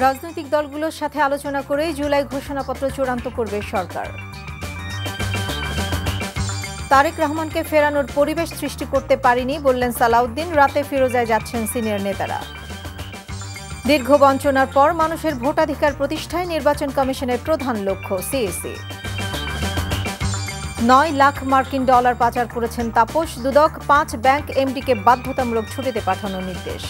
রাজনৈতিক দলগুলোর সাথে আলোচনা করে জুলাই ঘোষণাপত্র চূড়ান্ত করবে সরকার। তারেক রহমানকে ফেরানোর পরিবেশ সৃষ্টি করতে পারেনি বললেন সালাউদ্দিন। রাতে ফিরোজায় যাচ্ছেন সিনিয়র নেতারা। দীর্ঘ বঞ্চনার পর মানুষের ভোটাধিকার প্রতিষ্ঠায় নির্বাচন কমিশনের প্রধান লক্ষ্য সিইসি। 9 লাখ মার্কিন ডলার পাচার করেছেন তাপস। দুদক 5 ব্যাংক এমডিকে বাধ্যতামূলক ছুটিতে পাঠানোর নির্দেশ।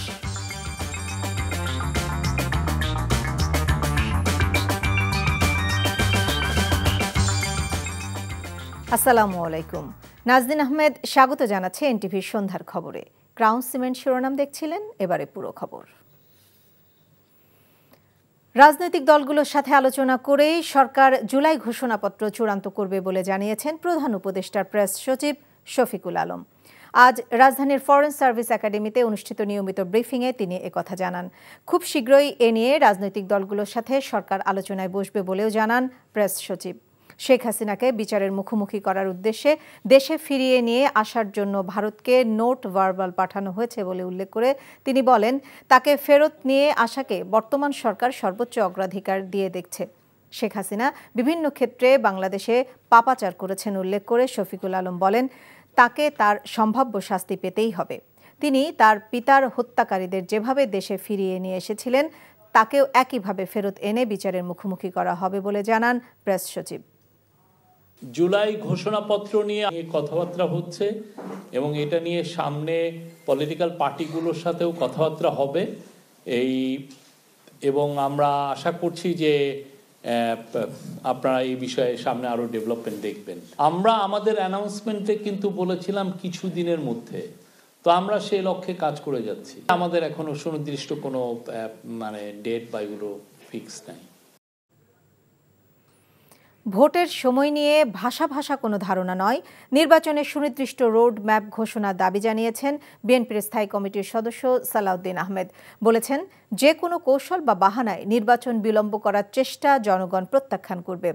আসসালামু আলাইকুম। নাজদিন আহমেদ স্বাগত জানাচ্ছে এনটিভির সন্ধ্যার খবরে। ক্রাউন সিমেন্ট শিরোনাম দেখছিলেন, এবারে পুরো খবর। রাজনৈতিক দলগুলোর সাথে আলোচনা করেই সরকার জুলাই ঘোষণাপত্র চূড়ান্ত করবে বলে জানিয়েছেন প্রধান উপদেষ্টার প্রেস সচিব শফিকুল আলম। আজ রাজধানীর ফরেন সার্ভিস একাডেমিতে অনুষ্ঠিত নিয়মিত ব্রিফিংয়ে তিনি একথা জানান। খুব শীঘ্রই এ নিয়ে রাজনৈতিক দলগুলোর সাথে সরকার আলোচনায় বসবে বলেও জানান প্রেস সচিব। শেখ হাসিনাকে বিচারের মুখোমুখি করার উদ্দেশ্যে দেশে ফিরিয়ে নিয়ে আসার জন্য ভারতকে নোট ভার্বাল পাঠানো হয়েছে বলে উল্লেখ করে তিনি বলেন, তাকে ফেরত নিয়ে আসাকে বর্তমান সরকার সর্বোচ্চ অগ্রাধিকার দিয়ে দেখছে। শেখ হাসিনা বিভিন্ন ক্ষেত্রে বাংলাদেশে পাপাচার করেছেন উল্লেখ করে শফিকুল আলম বলেন, তাকে তার সম্ভাব্য শাস্তি পেতেই হবে। তিনি তার পিতার হত্যাকারীদের যেভাবে দেশে ফিরিয়ে নিয়ে এসেছিলেন তাকেও একইভাবে ফেরত এনে বিচারের মুখোমুখি করা হবে বলে জানান প্রেস সচিব। জুলাই ঘোষণাপত্র নিয়ে কথাবার্তা হচ্ছে এবং এটা নিয়ে সামনে পলিটিক্যাল পার্টিগুলোর সাথেও কথাবার্তা হবে এবং আমরা আশা করছি যে আপনারা এই বিষয়ে সামনে আরো ডেভেলপমেন্ট দেখবেন। আমরা আমাদের অ্যানাউন্সমেন্টে কিন্তু বলেছিলাম কিছু দিনের মধ্যে, তো আমরা সেই লক্ষ্যে কাজ করে যাচ্ছি। আমাদের এখনো সুনির্দিষ্ট কোনো ডেট বা এগুলো ফিক্স নাই। ভোটের সময় নিয়ে ভাষা কোনো ধারণা নয়, নির্বাচনের সুনির্দিষ্ট রোড ম্যাপ ঘোষণার দাবি জানিয়েছেন বিএনপির স্থায়ী কমিটির সদস্য সালাউদ্দিন আহমেদ। বলেছেন, যে কোনো কৌশল বা বাহানায় নির্বাচন বিলম্ব করার চেষ্টা জনগণ প্রত্যাখ্যান করবে।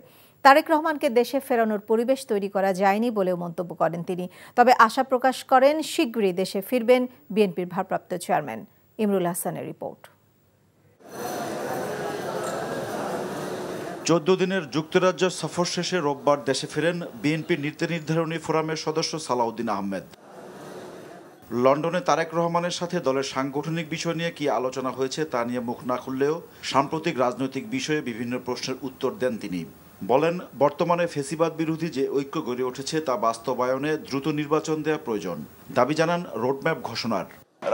তারেক রহমানকে দেশে ফেরানোর পরিবেশ তৈরি করা যায়নি বলেও মন্তব্য করেন তিনি। তবে আশা প্রকাশ করেন শীঘ্রই দেশে ফিরবেন বিএনপির ভারপ্রাপ্ত চেয়ারম্যান। ইমরুল হাসানের রিপোর্ট। 14 দিনের যুক্তরাজ্য সফর শেষে রোববার দেশে ফেরেন বিএনপির নীতি নির্ধারণী ফোরামের সদস্য সালাউদ্দিন আহমেদ। লন্ডনে তারেক রহমানের সাথে দলের সাংগঠনিক বিষয় নিয়ে কি আলোচনা হয়েছে তা নিয়ে মুখ না খুললেও সাম্প্রতিক রাজনৈতিক বিষয়ে বিভিন্ন প্রশ্নের উত্তর দেন তিনি। বলেন, বর্তমানে ফেসিবাদ বিরোধী যে ঐক্য গড়ে উঠেছে তা বাস্তবায়নে দ্রুত নির্বাচন দেওয়া প্রয়োজন। দাবি জানান রোডম্যাপ ঘোষণার।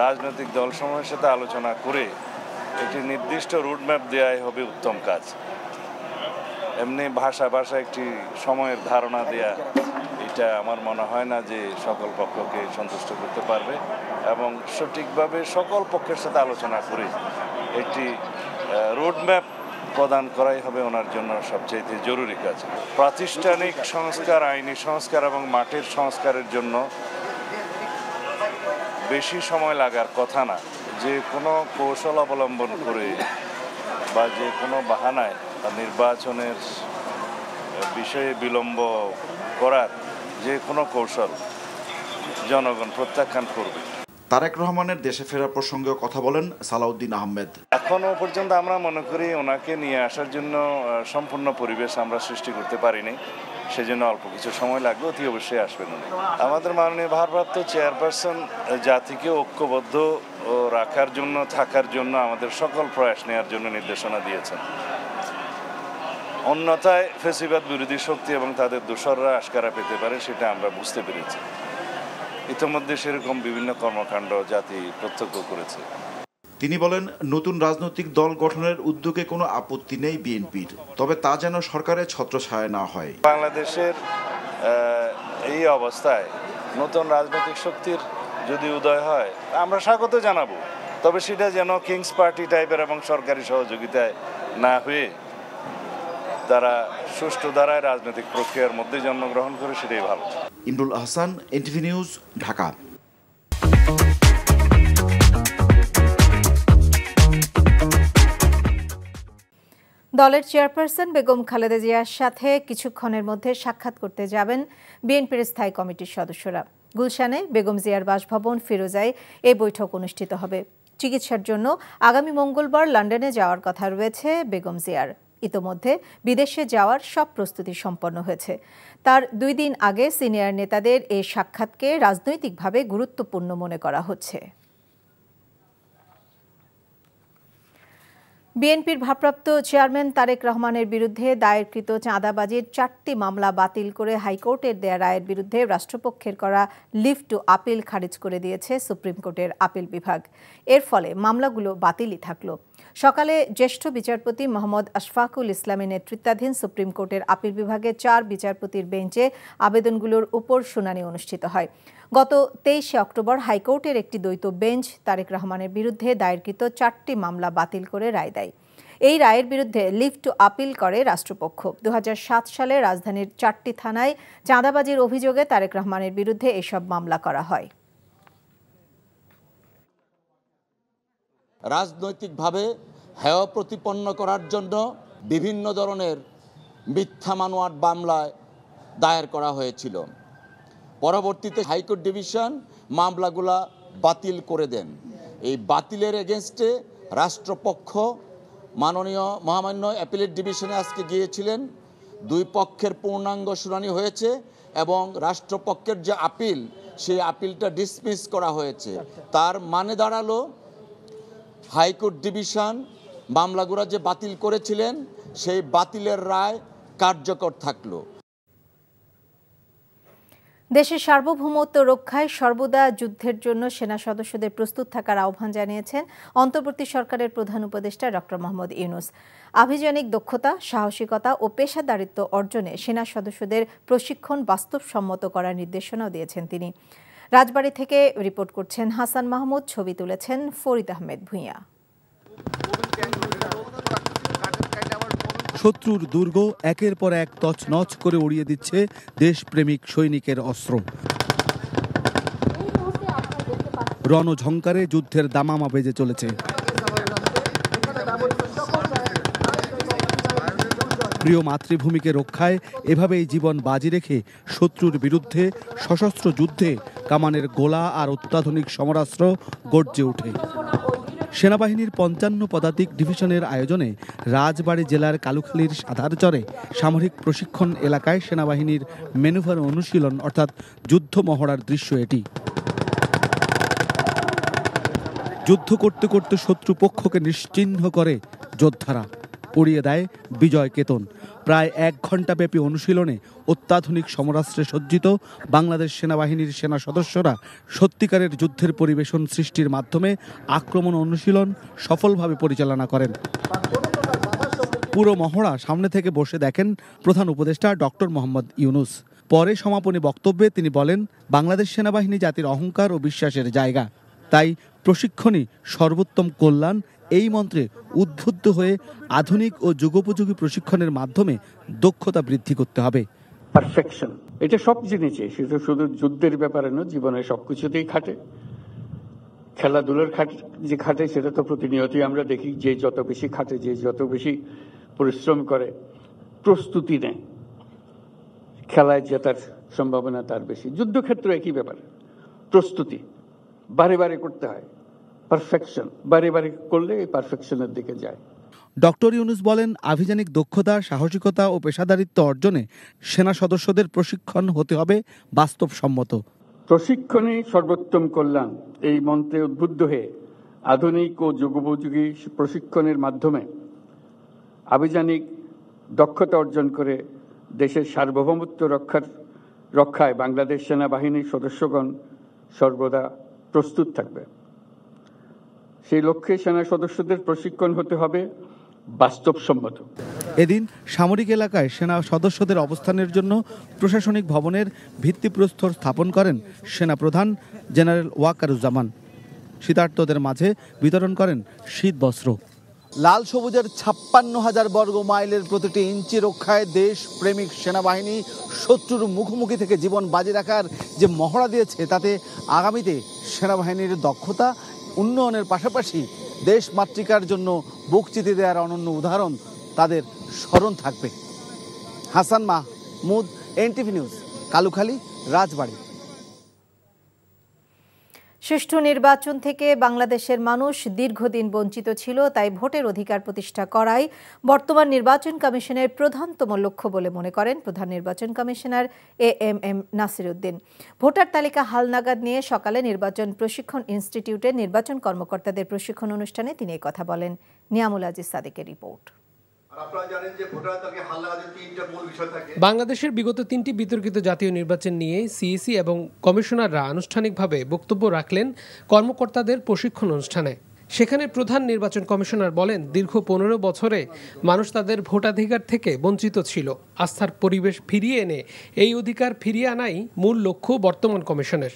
রাজনৈতিক দলসমূহের সাথে আলোচনা করে একটি নির্দিষ্ট রোডম্যাপ দেওয়াই হবে উত্তম কাজ। এমনি ভাষা একটি সময়ের ধারণা দেয়া, এটা আমার মনে হয় না যে সকল পক্ষকে সন্তুষ্ট করতে পারবে এবং সঠিকভাবে সকল পক্ষের সাথে আলোচনা করে একটি রোডম্যাপ প্রদান করাই হবে ওনার জন্য সবচেয়ে জরুরি কাজ। প্রাতিষ্ঠানিক সংস্কার, আইনি সংস্কার এবং মাঠের সংস্কারের জন্য বেশি সময় লাগার কথা না। যে কোনো কৌশল অবলম্বন করে বা যে কোনো বাহানায় নির্বাচনের বিষয়ে বিলম্ব করার যে কোনো কৌশল জনগণ প্রত্যাখ্যান করবে। তারেক রহমানের দেশে ফেরার প্রসঙ্গেও কথা বলেন সালাউদ্দিন আহমেদ। এখনো পর্যন্ত আমরা মনে করি ওনাকে নিয়ে আসার জন্য সম্পূর্ণ পরিবেশ আমরা সৃষ্টি করতে পারিনি, সেজন্য অল্প কিছু সময় লাগবে, অতি অবশ্যই আসবেন উনি। আমাদের মাননীয় ভারপ্রাপ্ত চেয়ারপারসন জাতিকে ঐক্যবদ্ধ রাখার জন্য, থাকার জন্য আমাদের সকল প্রয়াস নেওয়ার জন্য নির্দেশনা দিয়েছেন। অন্যথায় ফেসিবাদ বিরোধী শক্তি এবং তাদের দোসররা আশকারা পেতে পারে, সেটা আমরা বুঝতে পেরেছি। ইতিমধ্যে সেরকম বিভিন্ন কর্মকাণ্ড জাতি প্রত্যক্ষ করেছে। তিনি বলেন, নতুন রাজনৈতিক দল গঠনের উদ্যোগে কোনো আপত্তি নেই বিএনপির, তবে তা যেন সরকারের ছত্রছায়া না হয়। বাংলাদেশের এই অবস্থায় নতুন রাজনৈতিক শক্তির যদি উদয় হয় আমরা স্বাগত জানাবো, তবে সেটা যেন কিংস পার্টি টাইপের এবং সরকারি সহযোগিতায় না হয়ে তারা সুষ্ঠু ধারায় রাজনৈতিক প্রক্রিয়ার মধ্যে জন্মগ্রহণ করে, সেটাই ভালো। Imrul Hasan, NTV news, Dhaka. দলের চেয়ারপারসন বেগম খালেদা জিয়ার সাথে কিছুক্ষণের মধ্যে সাক্ষাৎ করতে যাবেন বিএনপির স্থায়ী কমিটির সদস্যরা। গুলশানে বেগম জিয়ার বাসভবন ফিরোজায় এই বৈঠক অনুষ্ঠিত হবে। চিকিৎসার জন্য আগামী মঙ্গলবার লন্ডনে যাওয়ার কথা রয়েছে বেগম জিয়ার। ইতোমধ্যে বিদেশে যাওয়ার সব প্রস্তুতি সম্পন্ন হয়েছে। তার 2 দিন আগে সিনিয়র নেতাদের এই সাক্ষাৎকে রাজনৈতিকভাবে গুরুত্বপূর্ণ মনে করা হচ্ছে। বিএনপির ভারপ্রাপ্ত চেয়ারম্যান তারেক রহমানের বিরুদ্ধে দায়েরকৃত চাঁদাবাজির 4টি মামলা বাতিল করে হাইকোর্টের দেয়া রায়ের বিরুদ্ধে রাষ্ট্রপক্ষের করা লিভ টু আপিল খারিজ করে দিয়েছে সুপ্রিম কোর্টের আপিল বিভাগ। এর ফলে মামলাগুলো বাতিলই থাকল। সকালে জ্যেষ্ঠ বিচারপতি মোহাম্মদ আশফাকুল ইসলামের নেতৃত্বাধীন সুপ্রিম কোর্টের আপিল বিভাগের 4 বিচারপতির বেঞ্চে আবেদনগুলোর উপর শুনানি অনুষ্ঠিত হয়। গত 23 অক্টোবর হাইকোর্টের একটি দ্বৈত বেঞ্চ তারেক রহমানের বিরুদ্ধে দায়েরকৃত 4টি মামলা বাতিল করে রায় দেয়। এই রায়ের বিরুদ্ধে লিভ টু আপিল করে রাষ্ট্রপক্ষ। 2007 সালে রাজধানীর 4টি থানায় চাঁদাবাজির অভিযোগে তারেক রহমানের বিরুদ্ধে এসব মামলা করা হয়। রাজনৈতিকভাবে হেয় প্রতিপন্ন করার জন্য বিভিন্ন ধরনের মিথ্যা মামলার মামলায় দায়ের করা হয়েছিল। পরবর্তীতে হাইকোর্ট ডিভিশন মামলাগুলা বাতিল করে দেন। এই বাতিলের এগেনস্টে রাষ্ট্রপক্ষ মাননীয় মহামান্য অ্যাপিলেট ডিভিশনে আজকে গিয়েছিলেন। 2 পক্ষের পূর্ণাঙ্গ শুনানি হয়েছে এবং রাষ্ট্রপক্ষের যে আপিল সেই আপিলটা ডিসমিস করা হয়েছে। তার মানে দাঁড়ালো হাইকোর্ট ডিভিশন মামলাগুলো যে বাতিল করেছিলেন সেই বাতিলের রায় কার্যকর থাকলো। দেশের সার্বভৌমত্ব রক্ষায় সর্বদা যুদ্ধের জন্য সেনা সদস্যদের প্রস্তুত থাকার আহ্বান জানিয়েছেন অন্তর্বর্তী সরকারের প্রধান উপদেষ্টা ডক্টর মোহাম্মদ ইউনূস। আভিযানিক দক্ষতা, সাহসিকতা ও পেশাদারিত্ব অর্জনে সেনা সদস্যদের প্রশিক্ষণ বাস্তবসম্মত করার নির্দেশনাও দিয়েছেন তিনি। রাজবাড়ী থেকে রিপোর্ট করছেন হাসান মাহমুদ, ছবি তুলেছেন ফরিদ আহমেদ ভূঁইয়া। শত্রুর দুর্গ একের পর এক তছনছ করে উড়িয়ে দিচ্ছে দেশপ্রেমিক সৈনিকের অস্ত্র। রণঝঙ্কারে যুদ্ধের দামামা বেজে চলেছে। প্রিয় মাতৃভূমিকে রক্ষায় এভাবেই জীবন বাজি রেখে শত্রুর বিরুদ্ধে সশস্ত্র যুদ্ধে কামানের গোলা আর অত্যাধুনিক সমরাস্ত্র গর্জে ওঠে। সেনাবাহিনীর 55 পদাতিক ডিভিশনের আয়োজনে রাজবাড়ী জেলার কালুখালীর সাধারচরে সামরিক প্রশিক্ষণ এলাকায় সেনাবাহিনীর ম্যানুভার অনুশীলন অর্থাৎ যুদ্ধ মহড়ার দৃশ্য এটি। যুদ্ধ করতে করতে শত্রুপক্ষকে নিশ্চিহ্ন করে যোদ্ধারা, উড়িয়ে দেয় বিজয় কেতন। প্রায় 1 ঘণ্টাব্যাপী অনুশীলনে অত্যাধুনিক সমরাস্ত্রে সজ্জিত বাংলাদেশ সেনাবাহিনীর সেনা সদস্যরা সত্যিকারের যুদ্ধের পরিবেশন সৃষ্টির মাধ্যমে আক্রমণ অনুশীলন সফলভাবে পরিচালনা করেন। পুরো মহড়া সামনে থেকে বসে দেখেন প্রধান উপদেষ্টা ডক্টর মোহাম্মদ ইউনূস। পরে সমাপনী বক্তব্যে তিনি বলেন, বাংলাদেশ সেনাবাহিনী জাতির অহংকার ও বিশ্বাসের জায়গা। তাই প্রশিক্ষণই সর্বোত্তম কল্যাণ এই মন্ত্রে উদ্বুদ্ধ হয়ে আধুনিক ও যুগোপযোগী প্রশিক্ষণের মাধ্যমে দক্ষতা বৃদ্ধি করতে হবে। পারফেকশন এটা সব জিনিসে, সেটা শুধু যুদ্ধের ব্যাপারে নয়, জীবনের সবকিছুতেই খাটে। খেলাধুলার যে খাটে সেটা তো প্রতিনিয়তই আমরা দেখি, যে যত বেশি খাটে, যে যত বেশি পরিশ্রম করে, প্রস্তুতি নেয়, খেলায় জেতার সম্ভাবনা তার বেশি। যুদ্ধক্ষেত্র একই ব্যাপার, প্রস্তুতি বারে বারে করতে হয়, পারফেকশন বারে বারে করলে এই পারফেকশনের দিকে যায়। ডক্টর ইউনূস বলেন, আভিযানিক দক্ষতা, সাহসিকতা ও পেশাদারিত্ব অর্জনে সেনা সদস্যদের প্রশিক্ষণ হতে হবে বাস্তবসম্মত। প্রশিক্ষণে সর্বোত্তম কল্যাণ এই মন্ত্রে উদ্বুদ্ধ হয়ে আধুনিক ও যুগোপযোগী প্রশিক্ষণের মাধ্যমে আভিযানিক দক্ষতা অর্জন করে দেশের সার্বভৌমত্ব রক্ষায় বাংলাদেশ সেনাবাহিনীর সদস্যগণ সর্বদা প্রস্তুত থাকবে। সেই লক্ষ্যে সেনা সদস্যদের প্রশিক্ষণ হতে হবে বাস্তবসম্মত। এদিন সামরিক এলাকায় সেনা সদস্যদের অবস্থানের জন্য প্রশাসনিক ভবনের ভিত্তিপ্রস্তর স্থাপন করেন সেনাপ্রধান জেনারেল ওয়াকারুজ্জামান। শীতার্তদের মাঝে বিতরণ করেন শীত বস্ত্র। লাল সবুজের 56,000 বর্গ মাইলের প্রতিটি ইঞ্চি রক্ষায় দেশ প্রেমিক সেনাবাহিনী শত্রুর মুখোমুখি থেকে জীবন বাজি রাখার যে মহড়া দিয়েছে, তাতে আগামীতে সেনাবাহিনীর দক্ষতা উন্নয়নের পাশাপাশি দেশ মাতৃকার জন্য বুক চিতি দেওয়ার অনন্য উদাহরণ তাদের স্মরণ থাকবে। হাসান মাহমুদ, এনটিভি নিউজ, কালুখালী, রাজবাড়ী। সুষ্ঠু নির্বাচন থেকে বাংলাদেশের মানুষ দীর্ঘদিন বঞ্চিত ছিল, তাই ভোটের অধিকার প্রতিষ্ঠা করাই বর্তমান নির্বাচন কমিশনের প্রধানতম লক্ষ্য বলে মনে করেন প্রধান নির্বাচন commissioner AMM Nasir Uddin. Voter তালিকা হালনাগাদ নিয়ে সকালে নির্বাচন প্রশিক্ষণ ইনস্টিটিউটের নির্বাচন কর্মকর্তাদের প্রশিক্ষণ অনুষ্ঠানে তিনি এই কথা বলেন। নিয়ামুল আজিজ সাদেকের রিপোর্ট। বাংলাদেশের বিগত 3টি বিতর্কিত জাতীয় নির্বাচন নিয়ে সিইসি এবং কমিশনাররা আনুষ্ঠানিকভাবে বক্তব্য রাখলেন কর্মকর্তাদের প্রশিক্ষণ অনুষ্ঠানে। সেখানে প্রধান নির্বাচন কমিশনার বলেন, দীর্ঘ 15 বছরে মানুষ তাদের ভোটাধিকার থেকে বঞ্চিত ছিল। আস্থার পরিবেশ ফিরিয়ে এনে এই অধিকার ফিরিয়ে আনাই মূল লক্ষ্য বর্তমান কমিশনের।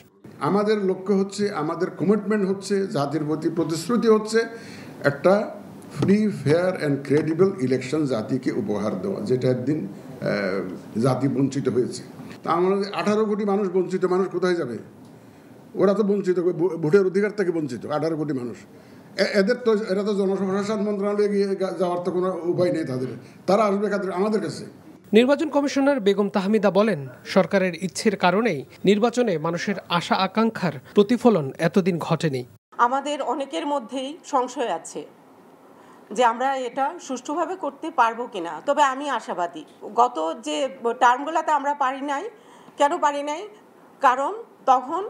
আমাদের লক্ষ্য হচ্ছে, আমাদের কমিটমেন্ট হচ্ছে, জাতির প্রতি প্রতিশ্রুতি হচ্ছে একটা free, fair and credible election জাতিকে উপহার দেওয়া, যেটা একদিন জাতি বঞ্চিত হয়েছে। তা আমাদের 18 কোটি মানুষ বঞ্চিত, মানুষ কোথায় যাবে? ওরা তো বঞ্চিত, ভোটের অধিকার থেকে বঞ্চিত 18 কোটি মানুষ। এরা তো জনপ্রশাসন মন্ত্রণালয়ে গিয়ে যাওয়ার তো কোনো উপায় নেই তাদের, তারা আসবে আমাদের কাছে। নির্বাচন কমিশনার বেগম তাহমিদা বলেন, সরকারের ইচ্ছের কারণেই নির্বাচনে মানুষের আশা আকাঙ্ক্ষার প্রতিফলন এতদিন ঘটেনি। আমাদের অনেকের মধ্যেই সংশয় আছে যে আমরা এটা সুষ্ঠুভাবে করতে পারবো কিনা, তবে আমি আশাবাদী। গত যে টার্মগুলোতে আমরা পারি নাই, কেন পারি নাই? কারণ তখন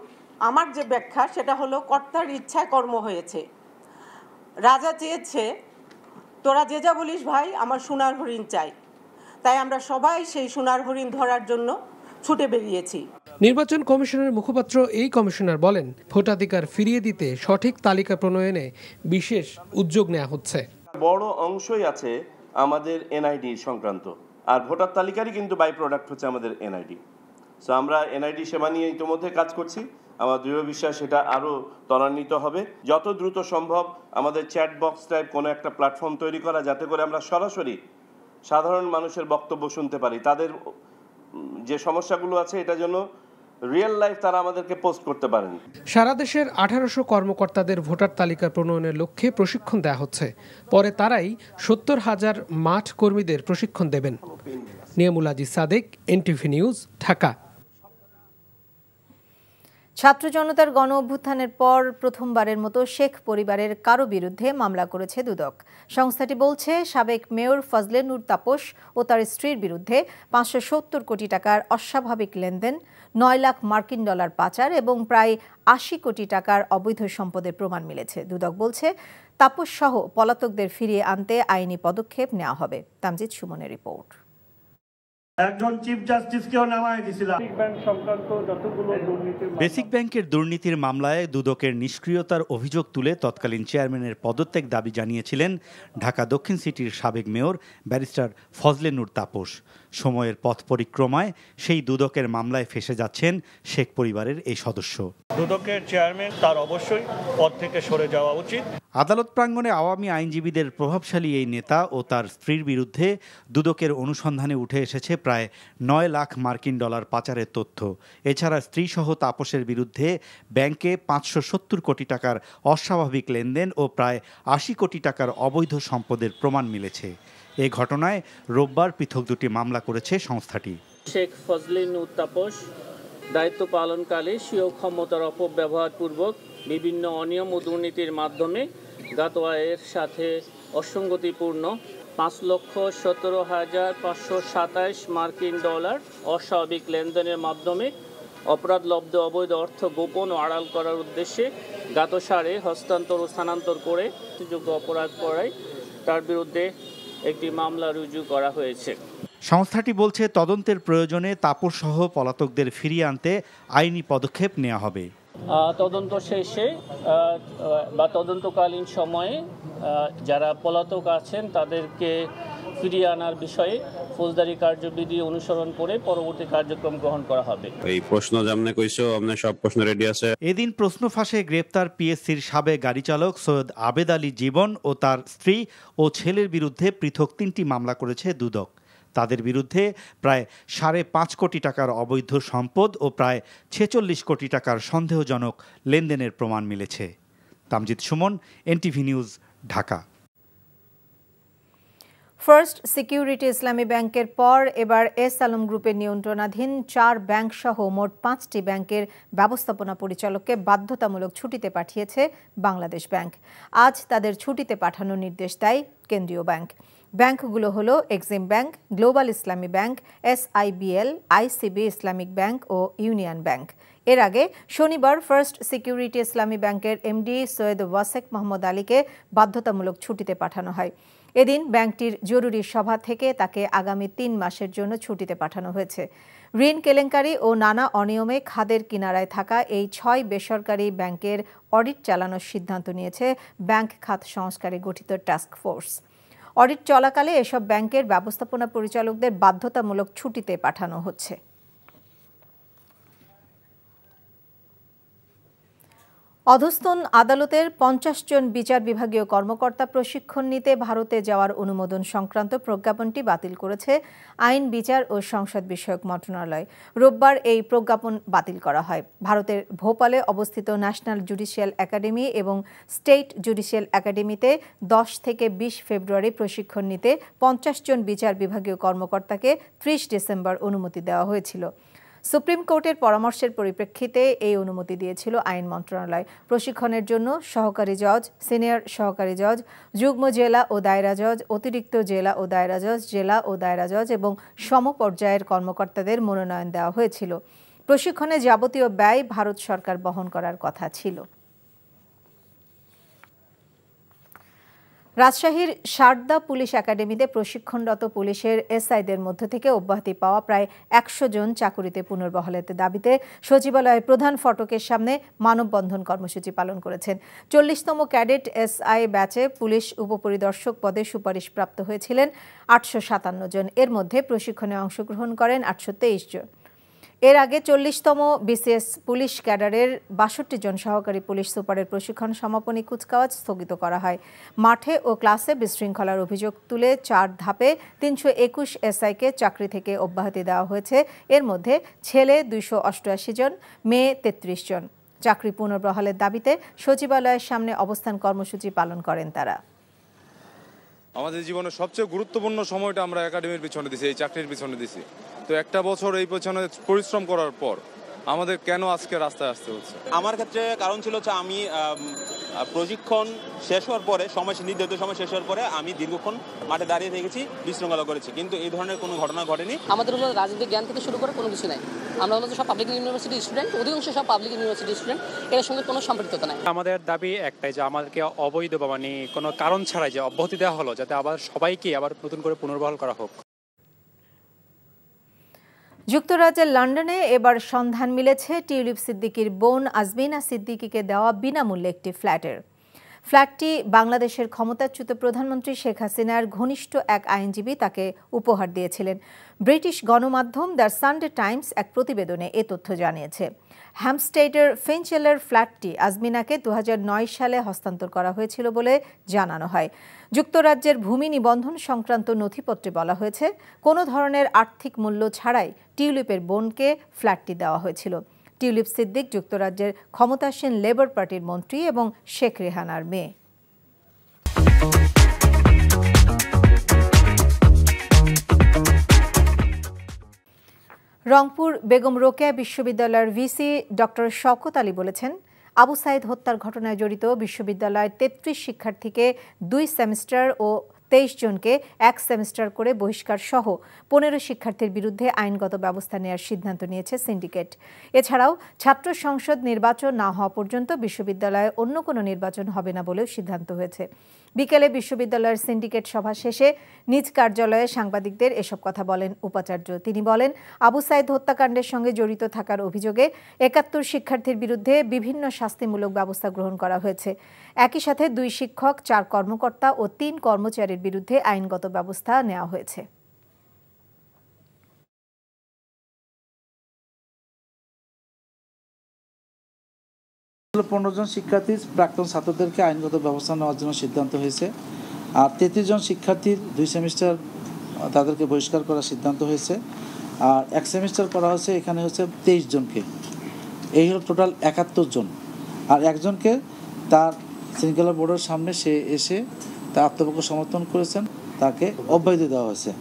আমার যে ব্যাখ্যা সেটা হলো কর্তার ইচ্ছায় কর্ম হয়েছে। রাজা চেয়েছে, তোরা যে যা বলিস ভাই, আমার সোনার হরিণ চাই। তাই আমরা সবাই সেই সোনার হরিণ ধরার জন্য ছুটে বেরিয়েছি। নির্বাচন কমিশনের মুখপাত্র এই কমিশনার বলেন, ভোটাধিকার ফিরিয়ে দিতে সঠিক তালিকা প্রণয়নে বিশেষ উদ্যোগ নেওয়া হচ্ছে। বড় অংশই আছে আমাদের এনআইডি সংক্রান্ত, আর ভোটার তালিকারই কিন্তু বাই প্রোডাক্ট হচ্ছে আমাদের এনআইডি। সো আমরা এনআইডি সেবা নিয়ে ইতিমধ্যে কাজ করছি। আমার দৃঢ় বিশ্বাস সেটা আরও ত্বরান্বিত হবে। যত দ্রুত সম্ভব আমাদের চ্যাট বক্স টাইপ কোনো একটা প্ল্যাটফর্ম তৈরি করা, যাতে করে আমরা সরাসরি সাধারণ মানুষের বক্তব্য শুনতে পারি। তাদের যে সমস্যাগুলো আছে এটা জন্য রিয়েল লাইফ তারা আমাদেরকে পোস্ট করতে পারেন। সারা দেশের 1800 কর্মকর্তাদের ভোটার তালিকা প্রণয়নের লক্ষ্যে প্রশিক্ষণ দেওয়া হচ্ছে। পরে তারাই 70,000 মাঠ কর্মীদের প্রশিক্ষণ দেবেন। Niamul Aziz Sadek, NTV news, Dhaka. ছাত্র জনতার গণ অভ্যুত্থানের পর প্রথমবারের মতো শেখ পরিবারের কারো বিরুদ্ধে মামলা করেছে দুদক। সংস্থাটি বলছে, সাবেক মেয়র ফজলে নূর তাপস ও তার স্ত্রীর বিরুদ্ধে 570 কোটি টাকার অস্বাভাবিক লেনদেন, 9 লাখ মার্কিন ডলার পাচার এবং প্রায় 80 কোটি টাকার অবৈধ সম্পদের প্রমাণ মিলেছে। দুদক বলছে, তাপস সহ পলাতকদের ফিরিয়ে আনতে আইনি পদক্ষেপ নেওয়া হবে। তামজিদ সুমনের রিপোর্ট। একজন চিফ জাস্টিসকেও নামায় দিয়েছিলাম। বেসিক ব্যাংকের দুর্নীতির মামলায় দুদকের নিষ্ক্রিয়তার অভিযোগ তুলে তৎকালীন চেয়ারম্যানের পদত্যাগ দাবি জানিয়েছিলেন ঢাকা দক্ষিণ সিটির সাবেক মেয়র ব্যারিস্টার ফজলে নূর তাপস। সময়ের পথ পরিক্রমায় সেই দুদকের মামলায় ফেঁসে যাচ্ছেন শেখ পরিবারের এই সদস্য। দুদকের চেয়ারম্যান তার অবশ্যই পদ থেকে সরে যাওয়া উচিত। আদালত প্রাঙ্গণে আওয়ামী আইনজীবীদের প্রভাবশালী এই নেতা ও তার স্ত্রীর বিরুদ্ধে দুদকের অনুসন্ধানে উঠে এসেছে প্রায় 9 লাখ মার্কিন ডলার পাচারের তথ্য। এছাড়া স্ত্রীসহ তাপসের বিরুদ্ধে ব্যাংকে 570 কোটি টাকার অস্বাভাবিক লেনদেন ও প্রায় 80 কোটি টাকার অবৈধ সম্পদের প্রমাণ মিলেছে। এ ঘটনায় রোববার পৃথক দুটি মামলা করেছে সংস্থাটি। শেখ ফজলে নূর তাপস দায়িত্ব পালনকালে স্বীয় ক্ষমতার অপব্যবহারপূর্বক বিভিন্ন অনিয়ম ও দুর্নীতির মাধ্যমে জ্ঞাত আয়ের সাথে অসঙ্গতিপূর্ণ 5,17,527 মার্কিন ডলার অস্বাভাবিক লেনদেনের মাধ্যমে অপরাধলব্ধ অবৈধ অর্থ গোপন ও আড়াল করার উদ্দেশ্যে জ্ঞাত সারে হস্তান্তর ও স্থানান্তর করে যোগ্য অপরাধ করায় তার বিরুদ্ধে একটি মামলা রুজু করা হয়েছে। সংস্থাটি বলছে, তদন্তের প্রয়োজনে তাপস সহ পলাতকদের ফিরিয়ে আনতে আইনি পদক্ষেপ নেওয়া হবে। তদন্ত শেষে বা তদন্তকালীন সময়ে যারা পলাতক আছেন তাদেরকে ফিরিয়ে আনার বিষয়ে ফৌজদারি কার্যবিধি অনুসরণ করে পরবর্তী কার্যক্রম গ্রহণ করা হবে। এই প্রশ্ন যেমন কইছো, আমরা সব প্রশ্ন রেডি আছে। এদিন প্রশ্ন ফাঁসে গ্রেপ্তার পিএসসির সাবেক গাড়ি চালক সৈয়দ আবেদ আলী জীবন ও তার স্ত্রী ও ছেলের বিরুদ্ধে পৃথক 3টি মামলা করেছে দুদক। তাদের বিরুদ্ধে প্রায় 5.5 কোটি টাকার অবৈধ সম্পদ ও প্রায় 46 কোটি টাকার সন্দেহজনক লেনদেনের প্রমাণ মিলেছে। Tamjid Suman, NTV news, Dhaka. First security ইসলামী ব্যাংকের পর এবার এস আলম গ্রুপের নিয়ন্ত্রণাধীন 4 ব্যাংক সহ মোট 5টি ব্যাংকের ব্যবস্থাপনা পরিচালককে বাধ্যতামূলক ছুটিতে পাঠিয়েছে বাংলাদেশ ব্যাংক। আজ তাদের ছুটিতে পাঠানোর নির্দেশ দেয় কেন্দ্রীয় ব্যাংক। ব্যাংকগুলো হলো Exim bank, global Islami bank, SIBL, ICB Islamic bank ও ইউনিয়ন ব্যাংক। এর আগে শনিবার ফার্স্ট সিকিউরিটি ইসলামী ব্যাংকের এমডি সৈয়দ ওয়াসেক মোহাম্মদ আলীকে বাধ্যতামূলক ছুটিতে পাঠানো হয়। এদিন ব্যাংকটির জরুরি সভা থেকে তাকে আগামী 3 মাসের জন্য ছুটিতে পাঠানো হয়েছে। ঋণ কেলেঙ্কারি ও নানা অনিয়মে খাদের কিনারায় থাকা এই 6 বেসরকারি ব্যাংকের অডিট চালানোর সিদ্ধান্ত নিয়েছে ব্যাংক খাত সংস্কারে গঠিত টাস্ক ফোর্স। অডিট চলাকালে এসব ব্যাংকের ব্যবস্থাপনা পরিচালকদের বাধ্যতামূলক ছুটিতে পাঠানো হচ্ছে। অধস্তন আদালতের 50 জন বিচার বিভাগীয় কর্মকর্তা প্রশিক্ষণ নিতে ভারতে যাওয়ার অনুমোদন সংক্রান্ত প্রজ্ঞাপনটি বাতিল করেছে আইন, বিচার ও সংসদ বিষয়ক মন্ত্রণালয়। রোববার এই প্রজ্ঞাপন বাতিল করা হয়। ভারতের ভোপালে অবস্থিত ন্যাশনাল জুডিশিয়াল একাডেমি এবং স্টেট জুডিশিয়াল একাডেমিতে 10 থেকে 20 ফেব্রুয়ারি প্রশিক্ষণ নিতে 50 জন বিচার বিভাগীয় কর্মকর্তাকে 30 ডিসেম্বর অনুমতি দেওয়া হয়েছিল। সুপ্রিম কোর্টের পরামর্শের পরিপ্রেক্ষিতে এই অনুমতি দিয়েছিল আইন মন্ত্রণালয়। প্রশিক্ষণের জন্য সহকারী জজ, সিনিয়র সহকারী জজ, যুগ্ম জেলা ও দায়রা জজ, অতিরিক্ত জেলা ও দায়রা জজ, জেলা ও দায়রা জজ এবং সমপর্যায়ের কর্মকর্তাদের মনোনয়ন দেওয়া হয়েছিল। প্রশিক্ষণে যাবতীয় ব্যয় ভারত সরকার বহন করার কথা ছিল। রাজশাহীর সারদা পুলিশ একাডেমিতে প্রশিক্ষণরত পুলিশের এসআইদের মধ্য থেকে অব্যাহতি পাওয়া প্রায় 100 জন চাকুরিতে পুনর্বহালের দাবিতে সচিবালয়ের প্রধান ফটকের সামনে মানববন্ধন কর্মসূচি পালন করেছেন। 40তম ক্যাডেট এসআই ব্যাচে পুলিশ উপপরিদর্শক পদে সুপারিশপ্রাপ্ত হয়েছিলেন 857 জন। এর মধ্যে প্রশিক্ষণে অংশগ্রহণ করেন 823 জন। এর আগে 40তম বিসিএস পুলিশ ক্যাডারের 62 জন সহকারী পুলিশ সুপারের প্রশিক্ষণ সমাপনী কুচকাওয়াজ স্থগিত করা হয়। মাঠে ও ক্লাসে বিশৃঙ্খলার অভিযোগ তুলে 4 ধাপে 321 এসআইকে চাকরি থেকে অব্যাহতি দেওয়া হয়েছে। এর মধ্যে ছেলে 288 জন, মেয়ে 33 জন। চাকরি পুনর্বহালের দাবিতে সচিবালয়ের সামনে অবস্থান কর্মসূচি পালন করেন তারা। আমাদের জীবনের সবচেয়ে গুরুত্বপূর্ণ সময়টা আমরা একাডেমির পিছনে দিছি, এই চাকরির পিছনে দিছি। তো একটা বছর এই পেছনে পরিশ্রম করার পর আমাদের কেন আজকে রাস্তায় আসতে হচ্ছে? আমার ক্ষেত্রে কারণ ছিল হচ্ছে আমি প্রশিক্ষণ শেষ হওয়ার পরে নির্ধারিত সময় শেষ হওয়ার পরে আমি দীর্ঘক্ষণ মাঠে দাঁড়িয়ে থেকেছি, বিশৃঙ্খলা করেছি, কিন্তু এই ধরনের কোনো ঘটনা ঘটেনি। আমাদের হলো রাজনৈতিক জ্ঞান থেকে শুরু করে কোনো কিছু নাই। আমরা হলো সব পাবলিক ইউনিভার্সিটি স্টুডেন্ট, অধিকাংশ সব পাবলিক ইউনিভার্সিটি স্টুডেন্ট, এর সঙ্গে কোনো সম্পৃক্ততা নাই। আমাদের দাবি একটাই যে আমাদেরকে অবৈধ বা মানে কোনো কারণ ছাড়াই যে অব্যাহতি দেওয়া হলো, যাতে আবার সবাইকে আবার নতুন করে পুনর্বহাল করা হোক। যুক্তরাজ্যের লন্ডনে এবার সন্ধান মিলেছে টিউলিপ সিদ্দিকীর বোন আজমিনা সিদ্দিকীকে দেওয়া বিনামূল্যে একটি ফ্ল্যাটের। ফ্ল্যাটটি বাংলাদেশের ক্ষমতাচ্যুত প্রধানমন্ত্রী শেখ হাসিনার ঘনিষ্ঠ এক আইনজীবী তাকে উপহার দিয়েছিলেন। ব্রিটিশ গণমাধ্যম দ্য সানডে টাইমস এক প্রতিবেদনে এ তথ্য জানিয়েছে। হ্যাম্পস্টেডের ফিঞ্চেলের ফ্ল্যাটটি আজমিনাকে 2009 সালে হস্তান্তর করা হয়েছিল বলে জানানো হয়। যুক্তরাজ্যের ভূমি নিবন্ধন সংক্রান্ত নথিপত্রে বলা হয়েছে, কোনো ধরনের আর্থিক মূল্য ছাড়াই টিউলিপের বোনকে ফ্ল্যাটটি দেওয়া হয়েছিল। টিউলিপ সিদ্দিক যুক্তরাজ্যের ক্ষমতাসীন লেবার পার্টির মন্ত্রী এবং শেখ রেহানার মেয়ে। রংপুর বেগম রোকেয়া বিশ্ববিদ্যালয়ের ভিসি ডক্টর শওকত আলী বলেছেন, আবু সাইদ হত্যার ঘটনায় জড়িত বিশ্ববিদ্যালয়ের 33 শিক্ষার্থীকে 2 সেমিস্টার ও 23 জনকে 1 সেমিস্টার করে বহিষ্কার সহ 15 শিক্ষার্থীর বিরুদ্ধে আইনগত ব্যবস্থা নেওয়ার সিদ্ধান্ত নিয়েছে সিন্ডিকেট। এছাড়াও ছাত্র সংসদ নির্বাচন না হওয়া পর্যন্ত বিশ্ববিদ্যালয়ে অন্য কোনো নির্বাচন হবে না বলেও সিদ্ধান্ত হয়েছে। বিকেলে বিশ্ববিদ্যালয়ের সিন্ডিকেট সভা শেষে নিজ কার্যালয়ে সাংবাদিকদের এসব কথা বলেন উপাচার্য। তিনি বলেন, আবু সাইদ হত্যাকাণ্ডের সঙ্গে জড়িত থাকার অভিযোগে 71 শিক্ষার্থীর বিরুদ্ধে বিভিন্ন শাস্তিমূলক ব্যবস্থা গ্রহণ করা হয়েছে। একই সাথে 2 শিক্ষক, 4 কর্মকর্তা ও 3 কর্মচারীর বিরুদ্ধে আইনগত ব্যবস্থা নেওয়া হয়েছে। পনেরো জন শিক্ষার্থী প্রাক্তন ছাত্রদেরকে আইনগত ব্যবস্থা নেওয়ার জন্য সিদ্ধান্ত হয়েছে। আর 33 জন শিক্ষার্থীর 2 সেমিস্টার তাদেরকে বহিষ্কার করার সিদ্ধান্ত হয়েছে। আর 1 সেমিস্টার করা হয়েছে, এখানে হচ্ছে 23 জনকে। এই হলো টোটাল 71 জন। আর একজনকে তার শৃঙ্খলা বোর্ডের সামনে সে এসে তার আত্মপক্ষ সমর্থন করেছেন। তাকে অব্যাহতি দেওয়া হয়েছে।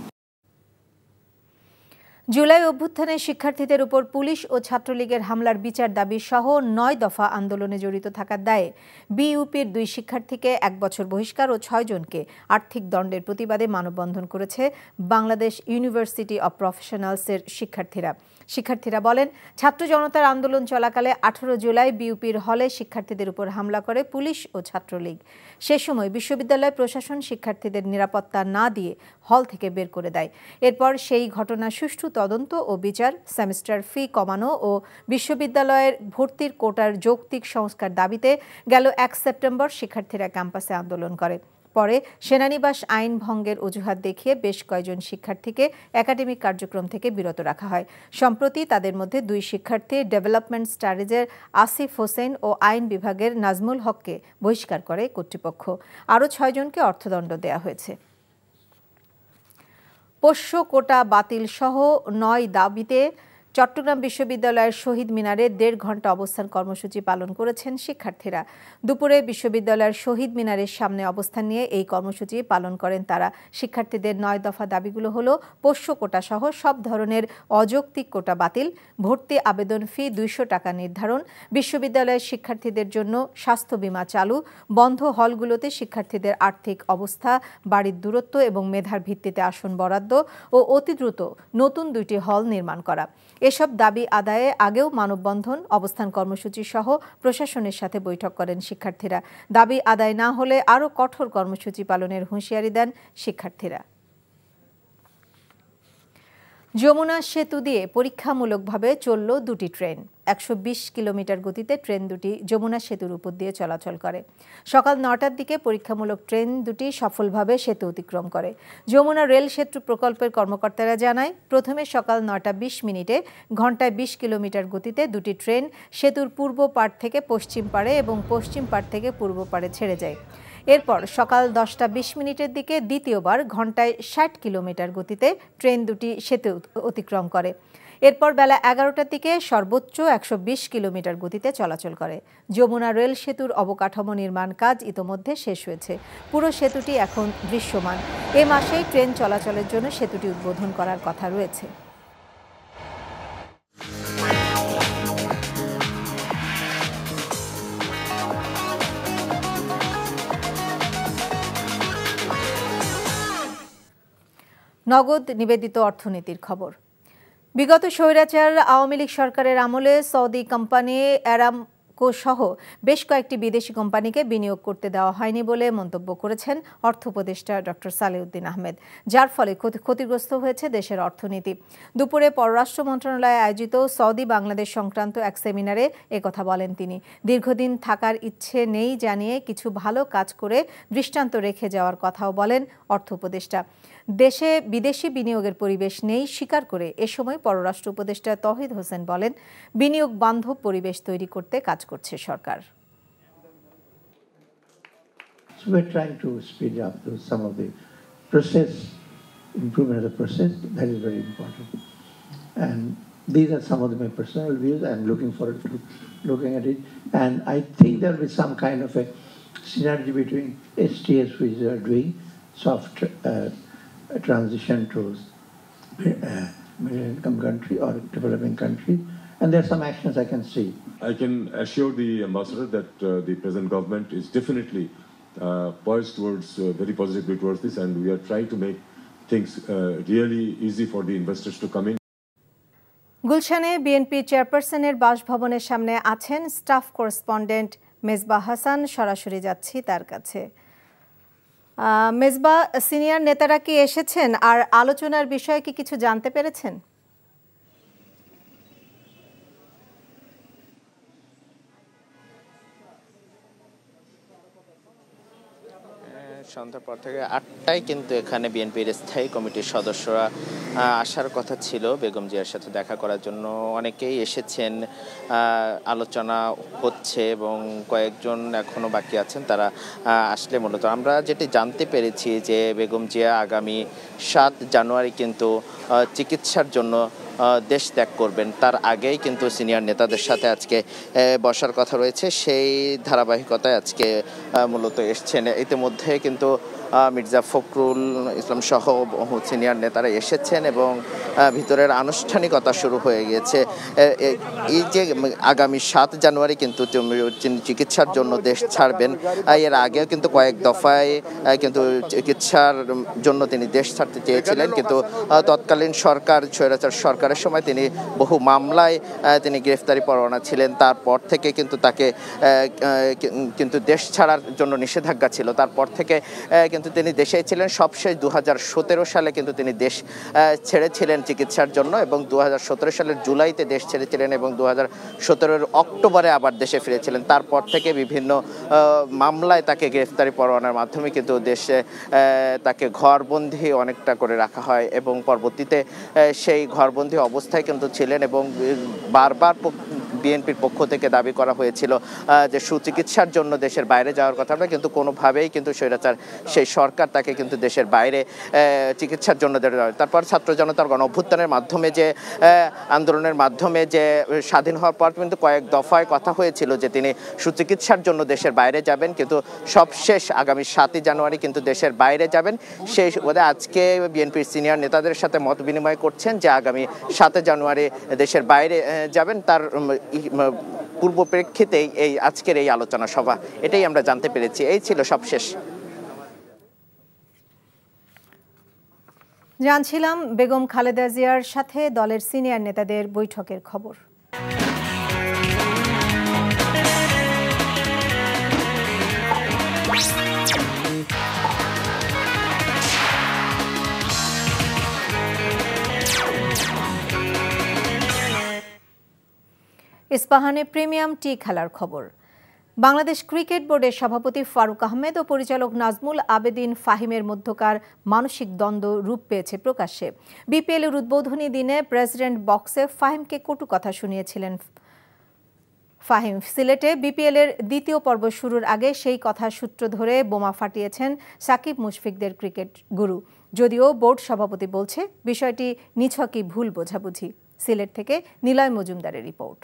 জুলাই অভ্যুত্থানে শিক্ষার্থীদের উপর পুলিশ ও ছাত্রলীগের হামলার বিচার দাবি সহ ৯ দফা আন্দোলনে জড়িত থাকার দায়ে বিইউপির ২ শিক্ষার্থীকে ১ বছর বহিষ্কার ও ৬ জনকে আর্থিক দণ্ডের প্রতিবাদে মানববন্ধন করেছে বাংলাদেশ ইউনিভার্সিটি অব প্রফেশনালসের শিক্ষার্থীরা বলেন, ছাত্র জনতার আন্দোলন চলাকালে ১৮ জুলাই বিইউপির হলে শিক্ষার্থীদের উপর হামলা করে পুলিশ ও ছাত্রলীগ। সে সময় বিশ্ববিদ্যালয় প্রশাসন শিক্ষার্থীদের নিরাপত্তা না দিয়ে হল থেকে বের করে দেয়। এরপর সেই ঘটনা সুষ্ঠু তদন্ত ও বিচার, সেমিস্টার ফি কমানো ও বিশ্ববিদ্যালয়ের ভর্তির কোটার যৌক্তিক সংস্কার দাবিতে গেল ১ সেপ্টেম্বর শিক্ষার্থীরা ক্যাম্পাসে আন্দোলন করে। পরে সেনানিবাস আইন ভঙ্গের অজুহাত দেখিয়ে বেশ কয়েকজন শিক্ষার্থীকে একাডেমিক কার্যক্রম থেকে বিরত রাখা হয়। সম্প্রতি তাদের মধ্যে ২ শিক্ষার্থী ডেভেলপমেন্ট স্টাডিজের আসিফ হোসেন ও আইন বিভাগের নাজমুল হককে বহিষ্কার করে কর্তৃপক্ষ। আরও ৬ জনকে অর্থদণ্ড দেওয়া হয়েছে। পোষ্য কোটা বাতিল সহ ৯ দাবিতে চট্টগ্রাম বিশ্ববিদ্যালয়ের শহীদ মিনারে ১.৫ ঘণ্টা অবস্থান কর্মসূচি পালন করেছেন শিক্ষার্থীরা। দুপুরে বিশ্ববিদ্যালয়ের শহীদ মিনারের সামনে অবস্থান নিয়ে এই কর্মসূচি পালন করেন তারা। শিক্ষার্থীদের ৯ দফা দাবিগুলো হলো পোষ্য কোটা সহ সব ধরনের অযৌক্তিক কোটা বাতিল, ভর্তি আবেদন ফি ২০০ টাকা নির্ধারণ, বিশ্ববিদ্যালয়ের শিক্ষার্থীদের জন্য স্বাস্থ্য বীমা চালু, বন্ধ হলগুলোতে শিক্ষার্থীদের আর্থিক অবস্থা, বাড়ির দূরত্ব এবং মেধার ভিত্তিতে আসন বরাদ্দ ও অতি দ্রুত নতুন ২টি হল নির্মাণ করা। এসব দাবি আদায়ে আগেও মানববন্ধন, অবস্থান কর্মসূচি সহ প্রশাসনের সাথে বৈঠক করেন শিক্ষার্থীরা। দাবি আদায় না হলে আরও কঠোর কর্মসূচি পালনের হুঁশিয়ারি দেন শিক্ষার্থীরা। যমুনা সেতু দিয়ে পরীক্ষামূলকভাবে চলল 2টি ট্রেন। ১২০ কিলোমিটার গতিতে ট্রেন দুটি যমুনা সেতুর উপর দিয়ে চলাচল করে। সকাল ৯টার দিকে পরীক্ষামূলক ট্রেন দুটি সফলভাবে সেতু অতিক্রম করে। যমুনা রেল সেতু প্রকল্পের কর্মকর্তারা জানায়, প্রথমে সকাল ৯টা ২০ মিনিটে ঘন্টায় ২০ কিলোমিটার গতিতে দুটি ট্রেন সেতুর পূর্ব পাড় থেকে পশ্চিম পাড়ে এবং পশ্চিম পাড় থেকে পূর্ব পাড়ে ছেড়ে যায়। এরপর সকাল 10টা ২০ মিনিটের দিকে দ্বিতীয়বার ঘন্টায় ৬০ কিলোমিটার গতিতে ট্রেন দুটি সেতু অতিক্রম করে। এরপর বেলা 11টার দিকে সর্বোচ্চ ১২০ কিলোমিটার গতিতে চলাচল করে। যমুনা রেল সেতুর অবকাঠামো নির্মাণ কাজ ইতোমধ্যে শেষ হয়েছে। পুরো সেতুটি এখন দৃশ্যমান। এ মাসেই ট্রেন চলাচলের জন্য সেতুটি উদ্বোধন করার কথা রয়েছে। নগদ নিবেদিত অর্থনীতির খবর। বিগত স্বৈরাচার আওয়ামী লীগ সরকারের আমলে সৌদি কোম্পানি অ্যারামকো সহ বেশ কয়েকটি বিদেশি কোম্পানিকে বিনিয়োগ করতে দেওয়া হয়নি বলে মন্তব্য করেছেন অর্থ উপদেষ্টা ডক্টর সালেউদ্দিন আহমেদ, যার ফলে ক্ষতিগ্রস্ত হয়েছে দেশের অর্থনীতি। দুপুরে পররাষ্ট্র মন্ত্রণালয়ে আয়োজিত সৌদি বাংলাদেশ সংক্রান্ত এক সেমিনারে একথা বলেন তিনি। দীর্ঘদিন থাকার ইচ্ছে নেই জানিয়ে কিছু ভালো কাজ করে দৃষ্টান্ত রেখে যাওয়ার কথাও বলেন অর্থ উপদেষ্টা। দেশে বিদেশি বিনিয়োগের পরিবেশ নেই স্বীকার করে এ সময় পররাষ্ট্র উপদেষ্টা তৌহিদ হোসেন বলেন, বিনিয়োগ বান্ধব পরিবেশ তৈরি করতে কাজ করছে সরকার। So we're trying to speed up some of the process, improvement of the process. That is very important. And these are some of my personal views. I'm looking forward to looking at it. And I think there will be some kind of a synergy between STS, which they are doing, soft transition to middle income country or developing country, and there are some actions I can see. I can assure the ambassador that the present government is definitely poised towards very positively towards this, and we are trying to make things really easy for the investors to come in. গুলশানে BNP চেয়ারপারসনের বাসভবনের সামনে আছেন staff correspondent Mezba Hasan. সরাসরি যাচ্ছি তার কাছে। Mezba, senior নেতারা কি এসেছেন আর আলোচনার বিষয়ে কি কিছু জানতে পেরেছেন? সন্ধ্যার পর থেকে ৮টায় কিন্তু এখানে বিএনপির স্থায়ী কমিটির সদস্যরা আসার কথা ছিল বেগম জিয়ার সাথে দেখা করার জন্য। অনেকেই এসেছেন, আলোচনা হচ্ছে এবং কয়েকজন এখনও বাকি আছেন, তারা আসলে মূলত আমরা যেটি জানতে পেরেছি যে বেগম জিয়া আগামী ৭ জানুয়ারি কিন্তু চিকিৎসার জন্য দেশ ত্যাগ করবেন। তার আগেই কিন্তু সিনিয়র নেতাদের সাথে আজকে বসার কথা রয়েছে, সেই ধারাবাহিকতায় আজকে মূলত এসছেন। ইতিমধ্যে কিন্তু মির্জা ফখরুল ইসলাম সহ সিনিয়র নেতারা এসেছেন এবং ভিতরের আনুষ্ঠানিকতা শুরু হয়ে গিয়েছে। এই যে আগামী 7 জানুয়ারি কিন্তু তিনি চিকিৎসার জন্য দেশ ছাড়বেন, এর আগেও কিন্তু কয়েক দফায় কিন্তু চিকিৎসার জন্য তিনি দেশ ছাড়তে চেয়েছিলেন, কিন্তু তৎকালীন সরকার স্বৈরাচার সরকারের সময় তিনি বহু মামলায় তিনি গ্রেফতারি পরোয়ানা ছিলেন। তারপর থেকে কিন্তু তাকে কিন্তু দেশ ছাড়ার জন্য নিষেধাজ্ঞা ছিল। তারপর থেকে কিন্তু তিনি দেশেই ছিলেন। সবশেষ 2017 সালে কিন্তু তিনি দেশ ছেড়েছিলেন চিকিৎসার জন্য এবং 2017 সালের জুলাইতে দেশ ছেড়েছিলেন এবং 2017 অক্টোবরে আবার দেশে ফিরেছিলেন। তারপর থেকে বিভিন্ন মামলায় তাকে গ্রেফতারি পরোয়ানার মাধ্যমে কিন্তু দেশে তাকে ঘরবন্দি অনেকটা করে রাখা হয় এবং পরবর্তীতে সেই ঘরবন্দি অবস্থায় কিন্তু ছিলেন এবং বারবার বিএনপির পক্ষ থেকে দাবি করা হয়েছিল যে সুচিকিৎসার জন্য দেশের বাইরে যাওয়ার কথা না, কিন্তু কোনোভাবেই কিন্তু স্বৈরাচার সেই সরকার তাকে কিন্তু দেশের বাইরে চিকিৎসার জন্য দেয়। তারপর ছাত্র জনতার গণ অভ্যুত্থানের মাধ্যমে যে আন্দোলনের মাধ্যমে যে স্বাধীন হওয়ার পর কিন্তু কয়েক দফায় কথা হয়েছিল যে তিনি সুচিকিৎসার জন্য দেশের বাইরে যাবেন, কিন্তু সবশেষ আগামী 7 জানুয়ারি কিন্তু দেশের বাইরে যাবেন। সেই আজকে বিএনপির সিনিয়র নেতাদের সাথে মত বিনিময় করছেন যে আগামী 7 জানুয়ারি দেশের বাইরে যাবেন। তার পূর্ব প্রেক্ষিতেই এই আজকের এই আলোচনা সভা, এটাই আমরা জানতে পেরেছি। এই ছিল সবশেষ। জানছিলাম বেগম খালেদা জিয়ার সাথে দলের সিনিয়র নেতাদের বৈঠকের খবর। ইস্পাহানে প্রিমিয়াম টি খেলার খবর। বাংলাদেশ ক্রিকেট বোর্ডের সভাপতি ফারুক আহমেদ ও পরিচালক নাজমুল আবেদিন ফাহিমের মধ্যকার মানসিক দ্বন্দ্ব রূপ পেয়েছে প্রকাশ্যে। বিপিএলের উদ্বোধনী দিনে প্রেসিডেন্ট বক্সে ফাহিমকে কটু কথা শুনিয়েছিলেন ফাহিম। সিলেটে বিপিএলের দ্বিতীয় পর্ব শুরুর আগে সেই কথা সূত্র ধরে বোমা ফাটিয়েছেন সাকিব মুশফিকদের ক্রিকেট গুরু। যদিও বোর্ড সভাপতি বলছে বিষয়টি নিছকই ভুল বোঝাবুঝি। সিলেট থেকে নিলয় মজুমদারের রিপোর্ট।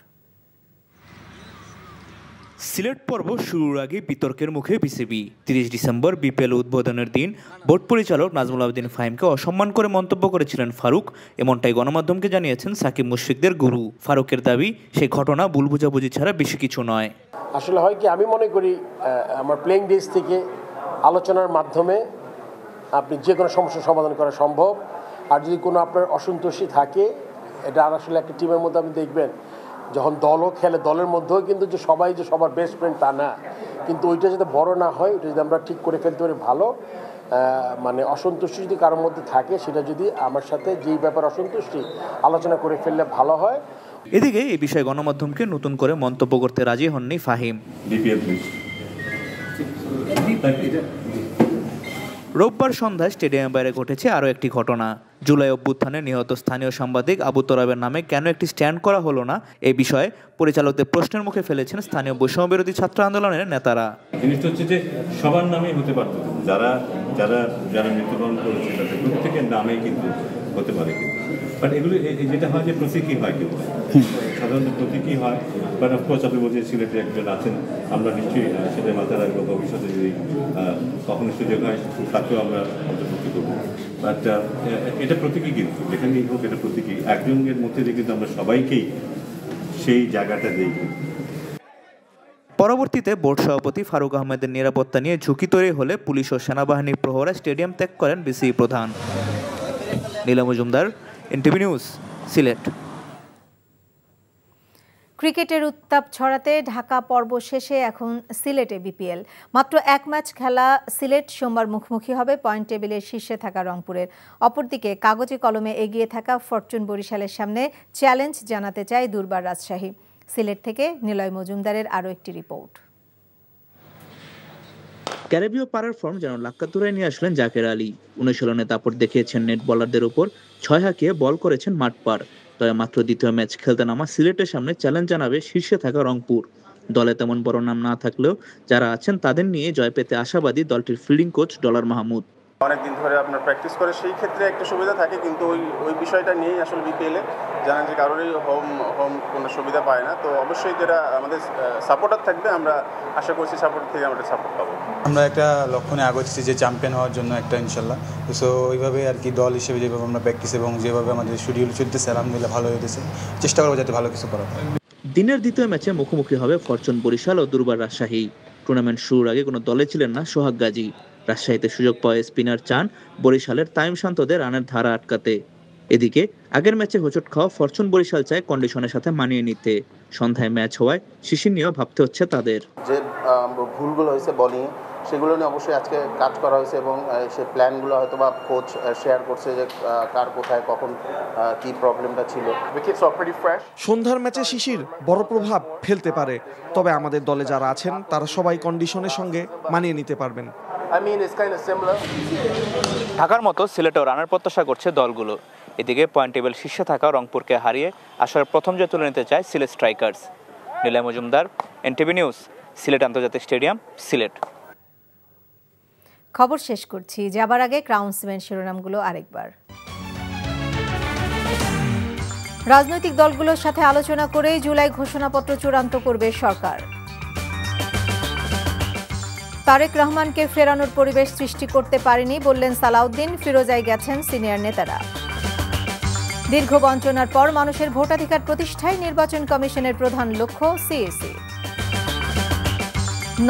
সিলেট পর্ব শুরুর আগে বিতর্কের মুখে বিসিবি। 30 ডিসেম্বর বিপিএল উদ্বোধনের দিন বোর্ড পরিচালক নাজমুল আবেদিন ফাহিমকে অসম্মান করে মন্তব্য করেছিলেন ফারুক। এমনটাই গণমাধ্যমকে জানিয়েছেন সাকিব মুশফিকদের গুরু। ফারুকের দাবি সেই ঘটনা ভুল বোঝাবুঝি ছাড়া বেশি কিছু নয়। আসলে হয় কি, আমি মনে করি আমার প্লেইং ডেজ থেকে আলোচনার মাধ্যমে আপনি যে কোনো সমস্যার সমাধান করা সম্ভব। আর যদি কোনো আপনার অসন্তুষ্টি থাকে, এটা আর আসলে একটা টিমের মধ্যে আপনি দেখবেন যখন দলও খেলে, দলের মধ্যেও কিন্তু যে সবাই যে সবার বেস্ট ফ্রেন্ড তা না, কিন্তু ওইটা যাতে বড় না হয়, ওইটা যদি আমরা ঠিক করে ফেলতে পারি ভালো। মানে অসন্তুষ্টি যদি কারোর মধ্যে থাকে, সেটা যদি আমার সাথে যেই ব্যাপার অসন্তুষ্টি আলোচনা করে ফেললে ভালো হয়। এদিকে এই বিষয়ে গণমাধ্যমকে নতুন করে মন্তব্য করতে রাজি হননি ফাহিম। রোববার সন্ধ্যায় স্টেডিয়ামের বাইরে ঘটেছে আরও একটি ঘটনা। জুলাই অভ্যুত্থানে নিহত স্থানীয় সাংবাদিক আবু তরাবের নামে কেন একটি স্ট্যান্ড করা হলো না, এই বিষয়ে পরিচালকদের প্রশ্নের মুখে ফেলেছেন স্থানীয় বৈষম্য বিরোধী ছাত্র আন্দোলনের নেতারা। জিনিসটা হচ্ছে যে সবার নামেই হতে পারত, যারা যারা যারা মৃত্যুবরণ করেছে তাদের প্রত্যেকের নামেই কিন্তু হতে পারে, কিন্তু বাট এগুলো যেটা হয় যে প্রতীকী হয়, কিন্তু সাধারণত প্রতীকী হয়। বাট অফকোর্স আপনি বলছেন সিলেটে একজন আছেন, আমরা নিশ্চয়ই সেটা মাথায় রাখবো, ভবিষ্যতে যদি কখনো সুযোগ হয় তাকেও আমরা অন্তর্ভুক্ত করবো। বাট এটা প্রতীকী, কিন্তু যেখানেই হোক এটা প্রতীকী। একজনের মধ্যে দিয়ে কিন্তু আমরা সবাইকেই সেই জায়গাটা দিই। পরবর্তীতে বোর্ড সভাপতি ফারুক আহমেদের নিরাপত্তা নিয়ে ঝুঁকি তৈরি হলে পুলিশ ও সেনাবাহিনীর প্রহরায় স্টেডিয়াম ত্যাগ করেন বিসিবি প্রধান। নীলা মজুমদার, এনটিভি নিউজ, সিলেট। ক্রিকেটের উত্তাপ ছড়াতে ঢাকা পর্ব শেষে এখন সিলেটে বিপিএল। মাত্র 1 ম্যাচ খেলা সিলেট সোমবার মুখোমুখি হবে পয়েন্ট টেবিলের শীর্ষে থাকা রংপুরের। অপরদিকে কাগজে কলমে এগিয়ে থাকা ফরচুন বরিশালের সামনে চ্যালেঞ্জ জানাতে চায় দুর্বার রাজশাহী। সিলেট থেকে নিলয় মজুমদারের আরও একটি রিপোর্ট। ক্যারিবীয় পাড়ার ফর্ম যেন লাক্কাতুরায় নিয়ে আসলেন জাকের আলী। অনুশীলনে দাপট দেখিয়েছেন নেট বলারদের উপর, 6 হাঁকিয়ে বল করেছেন মাঠ পার। তবে মাত্র দ্বিতীয় ম্যাচ খেলতে নামা সিলেটের সামনে চ্যালেঞ্জ জানাবে শীর্ষে থাকা রংপুর। দলে তেমন বড় নাম না থাকলেও যারা আছেন তাদের নিয়ে জয় পেতে আশাবাদী দলটির ফিল্ডিং কোচ ডলার মাহমুদ। অনেকদিন ধরে আপনার প্র্যাকটিস করে সেই ক্ষেত্রে একটা সুবিধা থাকে, কিন্তু ওই বিষয়টা নিয়েই আসলে বিপিএলে জানেন যে কারোরই হোম কোনো সুবিধা পায় না। তো অবশ্যই যেটা আমাদের সাপোর্টার থাকবে, আমরা আশা করছি সাপোর্ট থেকে আমরা সাপোর্ট পাবো। আমরা একটা লক্ষ্যে আগাচ্ছি যে চ্যাম্পিয়ন হওয়ার জন্য একটা ইনশাল্লাহ। সো ওইভাবে আর কি দল হিসেবে যেভাবে আমরা প্র্যাকটিস এবং যেভাবে আমাদের শিডিউল চলতেছে আলহামদুলিল্লাহ ভালো হয়েছে, চেষ্টা করবো যাতে ভালো কিছু করা হয়। দিনের দ্বিতীয় ম্যাচে মুখোমুখি হবে ফরচুন বরিশাল ও দুর্বার রাজশাহী। টুর্নামেন্ট শুরুর আগে কোনো দলে ছিলেন না সোহাগ গাজী। রাজশাহীতে সুযোগ পায় স্পিনার চান বরিশালের তাইম শান্তদের রানের ধারা আটকাতে। এদিকে আগের ম্যাচে হোঁচট খাওয়া ফরচুন বরিশাল চায় কন্ডিশনের সাথে মানিয়ে নিতে। সন্ধ্যায় ম্যাচ হওয়ায় শিশির নিয়েও ভাবতে হচ্ছে তাদের। যে ভুলগুলো হয়েছে বোলিংয়ে, সেগুলো নিয়ে অবশ্যই আজকে কাজ করা হয়েছে এবং সেই প্ল্যানগুলো হয়তো বা কোচ শেয়ার করছে যে কার কোথায় কখন কি প্রবলেমটা ছিল। সন্ধ্যার ম্যাচে শিশির বড় প্রভাব ফেলতে পারে, তবে আমাদের দলে যারা আছেন তারা সবাই কন্ডিশনের সঙ্গে মানিয়ে নিতে পারবেন। ঢাকার মতো সিলেটেও রানের প্রত্যাশা করছে দলগুলো। এদিকে পয়েন্ট টেবিল শীর্ষে থাকা রংপুরকে হারিয়ে আসরের প্রথম জয় তুলে নিতে চায় Sylhet strikers. Niloy Majumdar, NTV news, Sylhet আন্তর্জাতিক স্টেডিয়াম, সিলেট। খবর শেষ করছি, যাবার আগে ক্রাউন সিমেন্ট শিরোনামগুলো আরেকবার। রাজনৈতিক দলগুলোর সাথে আলোচনা করে জুলাই ঘোষণাপত্র চূড়ান্ত করবে সরকার। তারেক রহমানকে ফেরানোর পরিবেশ সৃষ্টি করতে পারেনি বললেন সালাউদ্দিন, ফিরোজায় গেছেন সিনিয়র নেতারা। দীর্ঘ বঞ্চনার পর মানুষের ভোটাধিকার প্রতিষ্ঠায় নির্বাচন কমিশনের প্রধান লক্ষ্য সিএসি।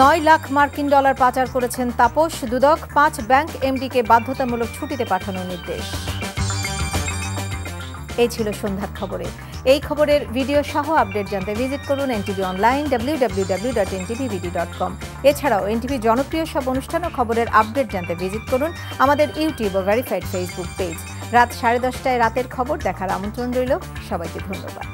9 লাখ মার্কিন ডলার পাচার করেছেন তাপস, দুদক 5 ব্যাংক এমডিকে বাধ্যতামূলক ছুটিতে পাঠানোর নির্দেশ। এই ছিল সন্ধ্যার খবরে। এই খবরের ভিডিও সহ আপডেট জানতে ভিজিট করুন এনটিভি অনলাইন www.ntvbd.com। এছাড়াও এনটিভি জনপ্রিয় সব অনুষ্ঠান ও খবরের আপডেট জানতে ভিজিট করুন আমাদের ইউটিউব ও ভেরিফাইড ফেসবুক পেজ। রাত 10:30টায় রাতের খবর দেখার আমন্ত্রণ রইল। সবাইকে ধন্যবাদ।